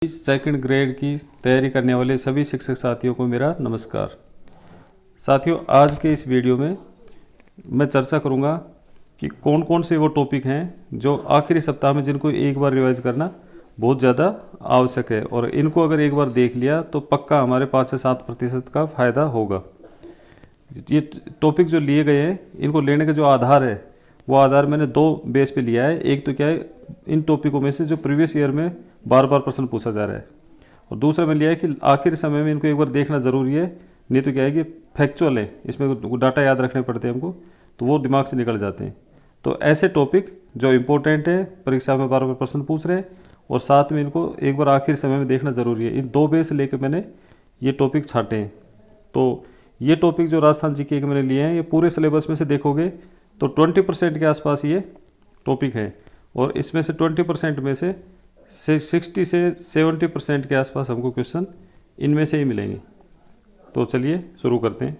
Second grade की तैयारी करने वाले सभी शिक्षक साथियों को मेरा नमस्कार। साथियों, आज के इस वीडियो में मैं चर्चा करूंगा कि कौन कौन से वो टॉपिक हैं जो आखिरी सप्ताह में जिनको एक बार रिवाइज करना बहुत ज़्यादा आवश्यक है, और इनको अगर एक बार देख लिया तो पक्का हमारे 5 से 7% का फ़ायदा होगा। ये टॉपिक जो लिए गए हैं, इनको लेने का जो आधार है वो आधार मैंने 2 बेस पे लिया है। एक तो क्या है, इन टॉपिकों में से जो प्रीवियस ईयर में बार बार प्रश्न पूछा जा रहा है, और दूसरा मैं लिया है कि आखिर समय में इनको एक बार देखना ज़रूरी है, नहीं तो क्या है कि फैक्चुअल है, इसमें डाटा याद रखने पड़ते हैं हमको, तो वो दिमाग से निकल जाते हैं। तो ऐसे टॉपिक जो इम्पोर्टेंट है, परीक्षा में बार बार प्रश्न पूछ रहे हैं, और साथ में इनको एक बार आखिर समय में देखना ज़रूरी है, इन 2 बेस लेकर मैंने ये टॉपिक छाँटे हैं। तो ये टॉपिक जो राजस्थान जीके के मैंने लिए हैं, ये पूरे सिलेबस में से देखोगे तो 20% के आसपास ये टॉपिक है, और इसमें से 20% में से 60 से 70% के आसपास हमको क्वेश्चन इनमें से ही मिलेंगे। तो चलिए शुरू करते हैं।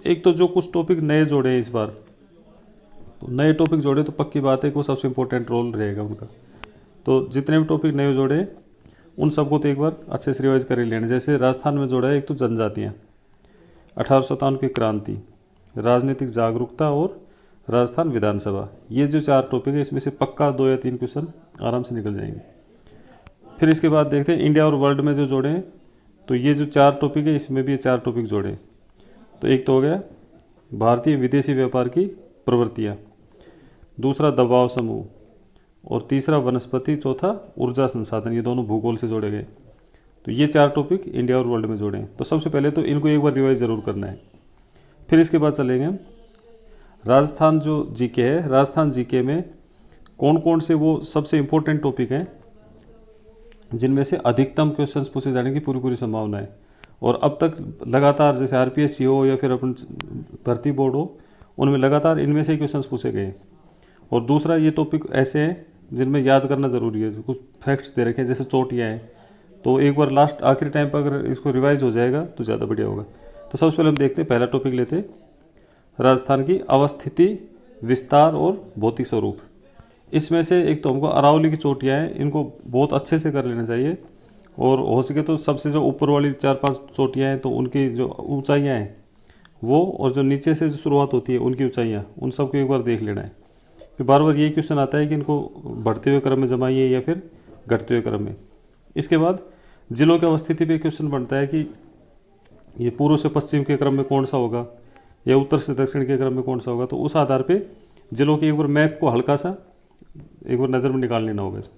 एक तो जो कुछ टॉपिक नए जोड़े हैं इस बार, तो नए टॉपिक जोड़े तो पक्की बात है कि वो सबसे इम्पोर्टेंट रोल रहेगा उनका। तो जितने भी टॉपिक नए जोड़े उन सबको तो एक बार अच्छे से रिवाइज कर ही लेना। जैसे राजस्थान में जोड़ा है एक तो जनजातियाँ, 1857 की क्रांति, राजनीतिक जागरूकता और राजस्थान विधानसभा, ये जो 4 टॉपिक है इसमें से पक्का 2 या 3 क्वेश्चन आराम से निकल जाएंगे। फिर इसके बाद देखते हैं इंडिया और वर्ल्ड में जो जोड़े हैं, तो ये जो 4 टॉपिक है इसमें भी ये 4 टॉपिक जोड़े हैं। तो एक तो हो गया भारतीय विदेशी व्यापार की प्रवृत्तियाँ, दूसरा दबाव समूह, और तीसरा वनस्पति, चौथा ऊर्जा संसाधन, ये दोनों भूगोल से जोड़े गए। तो ये 4 टॉपिक इंडिया और वर्ल्ड में जोड़े हैं। तो सबसे पहले तो इनको एक बार रिवाइज ज़रूर करना है। फिर इसके बाद चलेंगे राजस्थान जो जीके है, राजस्थान जीके में कौन कौन से वो सबसे इम्पोर्टेंट टॉपिक हैं जिनमें से अधिकतम क्वेश्चंस पूछे जाने की पूरी पूरी संभावना है। और अब तक लगातार जैसे आरपीएससी हो या फिर अपन भर्ती बोर्ड हो, उनमें लगातार इनमें से ही क्वेश्चंस पूछे गए हैं। और दूसरा, ये टॉपिक ऐसे हैं जिनमें याद करना ज़रूरी है। कुछ फैक्ट्स दे रखे हैं जैसे चोटियाँ हैं, तो एक बार लास्ट आखिरी टाइम पर अगर इसको रिवाइज हो जाएगा तो ज़्यादा बढ़िया होगा। तो सबसे पहले हम देखते हैं, पहला टॉपिक लेते हैं राजस्थान की अवस्थिति, विस्तार और भौतिक स्वरूप। इसमें से एक तो हमको अरावली की चोटियाँ हैं, इनको बहुत अच्छे से कर लेना चाहिए, और हो सके तो सबसे जो ऊपर वाली 4-5 चोटियाँ हैं तो उनकी जो ऊंचाइयाँ हैं वो, और जो नीचे से जो शुरुआत होती है उनकी ऊंचाइयाँ, उन सबको एक बार देख लेना है। फिर बार बार यही क्वेश्चन आता है कि इनको बढ़ते हुए क्रम में जमाइए या फिर घटते हुए क्रम में। इसके बाद जिलों की अवस्थिति पे क्वेश्चन बनता है कि ये पूर्व से पश्चिम के क्रम में कौन सा होगा, या उत्तर से दक्षिण के क्रम में कौन सा होगा। तो उस आधार पे जिलों के एक बार मैप को हल्का सा एक बार नज़र में निकाल लेना होगा इसमें।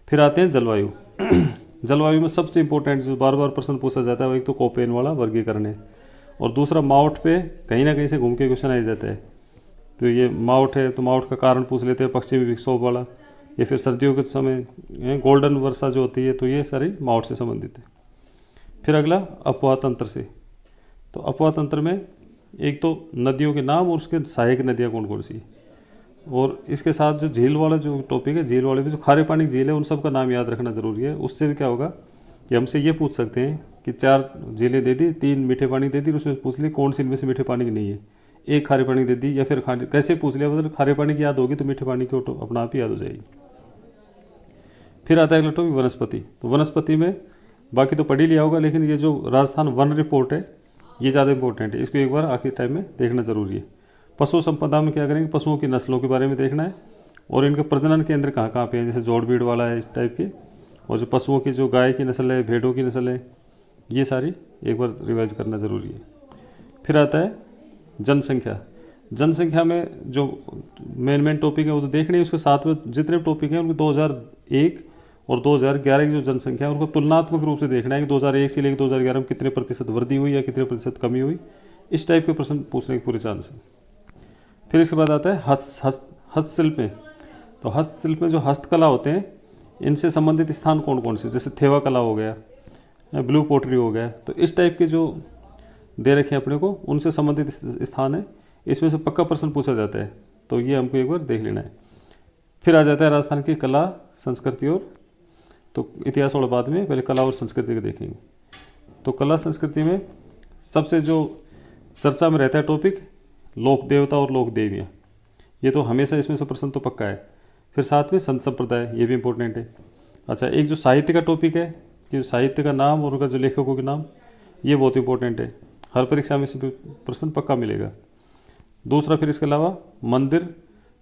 फिर आते हैं जलवायु। जलवायु में सबसे इंपॉर्टेंट जो बार बार प्रश्न पूछा जाता है वो एक तो कोपेन वाला वर्गीकरण है, और दूसरा माउट पे कहीं ना कहीं से घूम के क्वेश्चन आ जाता है। तो ये माउट है तो माउट का कारण पूछ लेते हैं, पश्चिमी विक्षोभ वाला, या फिर सर्दियों के समय गोल्डन वर्षा जो होती है, तो ये सारी माउट से संबंधित है। फिर अगला अपवाह तंत्र से, तो अपवाह तंत्र में एक तो नदियों के नाम और उसके सहायक नदियाँ कौन कौन सी है, और इसके साथ जो झील वाला जो टॉपिक है, झील वाले में जो खारे पानी की झील है उन सब का नाम याद रखना ज़रूरी है। उससे भी क्या होगा कि हमसे ये पूछ सकते हैं कि 4 झीलें दे दी, 3 मीठे पानी दे दी, उसमें पूछ ली कौन सी इनमें से मीठे पानी की नहीं है, 1 खारे पानी दे दी, या फिर कैसे पूछ लिया, मतलब खारे पानी की याद होगी तो मीठे पानी की अपना आप ही याद हो जाएगी। फिर आता है अगला टॉपिक वनस्पति। तो वनस्पति में बाकी तो पढ़ ही लिया होगा, लेकिन ये जो राजस्थान वन रिपोर्ट है ये ज़्यादा इंपॉर्टेंट है, इसको एक बार आखिरी टाइम में देखना ज़रूरी है। पशु संपदा में क्या करेंगे, पशुओं की नस्लों के बारे में देखना है, और इनके प्रजनन केंद्र कहाँ कहाँ पे हैं, जैसे जोड़ बीड़ वाला है इस टाइप के, और जो पशुओं की जो गाय की नस्ल है, भेड़ों की नस्ल है, ये सारी एक बार रिवाइज करना ज़रूरी है। फिर आता है जनसंख्या। जनसंख्या में जो मेन टॉपिक है वो तो देखने ही, उसके साथ में जितने टॉपिक हैं उनके 2001 और 2011 की जो जनसंख्या है उनको तुलनात्मक रूप से देखना है कि 2001 से लेकर 2011 में कितने प्रतिशत वृद्धि हुई या कितने प्रतिशत कमी हुई। इस टाइप के प्रश्न पूछने की पूरी चांस है। फिर इसके बाद आता है हस्तशिल्प में। तो हस्तशिल्प में जो हस्तकला होते हैं इनसे संबंधित स्थान कौन कौन से, जैसे थेवा कला हो गया, ब्लू पोट्री हो गया, तो इस टाइप के जो दे रखे हैं अपने को उनसे संबंधित स्थान है, इसमें से पक्का प्रश्न पूछा जाता है, तो ये हमको एक बार देख लेना है। फिर आ जाता है राजस्थान की कला संस्कृति, और तो इतिहास वाला बाद में, पहले कला और संस्कृति को देखेंगे। तो कला संस्कृति में सबसे जो चर्चा में रहता है टॉपिक लोक देवता और लोक देवियाँ, ये तो हमेशा इसमें से प्रश्न तो पक्का है। फिर साथ में संत संप्रदाय, ये भी इम्पोर्टेंट है। अच्छा, एक जो साहित्य का टॉपिक है कि जो साहित्य का नाम और उनका जो लेखकों के नाम, ये बहुत इंपॉर्टेंट है, हर परीक्षा में से प्रश्न पक्का मिलेगा। दूसरा, फिर इसके अलावा मंदिर,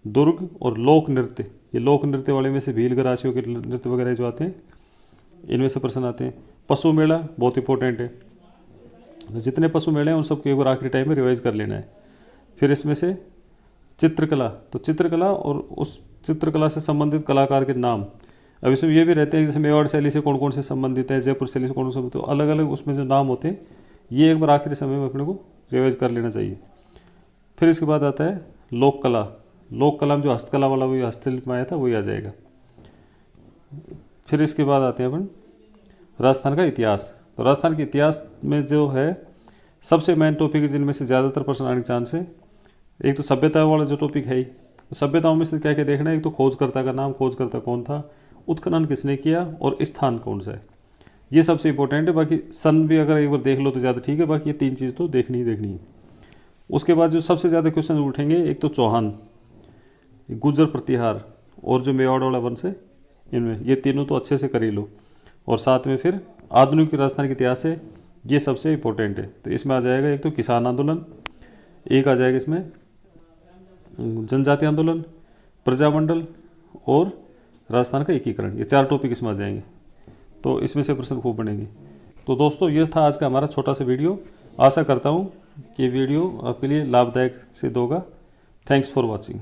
दुर्ग और लोक नृत्य, ये लोक नृत्य वाले में से भील गरासियों के नृत्य वगैरह जो आते हैं, इनमें से प्रश्न आते हैं। पशु मेला बहुत इंपॉर्टेंट है, तो जितने पशु मेले हैं उन सबको एक बार आखिरी टाइम में रिवाइज कर लेना है। फिर इसमें से चित्रकला, तो चित्रकला और उस चित्रकला से संबंधित कलाकार के नाम, अब इसमें ये भी रहते हैं जैसे मेवाड़ शैली से कौन कौन से संबंधित है, जयपुर शैली से कौन कौन से, तो अलग अलग उसमें जो नाम होते हैं ये एक बार आखिरी समय में अपने को रिवाइज कर लेना चाहिए। फिर इसके बाद आता है लोक कला, लोक कला में जो हस्तकला वाला वही हस्तशिल्प में आया था वही आ जाएगा। फिर इसके बाद आते हैं अपन राजस्थान का इतिहास, तो राजस्थान के इतिहास में जो है सबसे मेन टॉपिक है जिनमें से ज़्यादातर प्रश्न आने के चांस है। एक तो सभ्यताओं वाला जो टॉपिक है ही, तो सभ्यताओं में से क्या क्या देखना है, एक तो खोजकर्ता का नाम, खोजकर्ता कौन था, उत्खनन किसने किया और स्थान कौन सा है, ये सबसे इंपॉर्टेंट है। बाकी सन भी अगर एक बार देख लो तो ज़्यादा ठीक है, बाकी ये 3 चीज़ तो देखनी ही देखनी है। उसके बाद जो सबसे ज़्यादा क्वेश्चन उठेंगे, एक तो चौहान, गुर्जर प्रतिहार और जो मेवाड़ वाला वंश है, इनमें ये तीनों तो अच्छे से कर ही लो। और साथ में फिर आधुनिक राजस्थान के इतिहास है, ये सबसे इंपॉर्टेंट है। तो इसमें आ जाएगा एक तो किसान आंदोलन, एक आ जाएगा इसमें जनजाति आंदोलन, प्रजामंडल और राजस्थान का एकीकरण, ये 4 टॉपिक इसमें आ जाएंगे। तो इसमें से प्रश्न खूब बनेंगे। तो दोस्तों, ये था आज का हमारा छोटा सा वीडियो। आशा करता हूँ कि वीडियो आपके लिए लाभदायक सिद्ध होगा। Thanks for watching.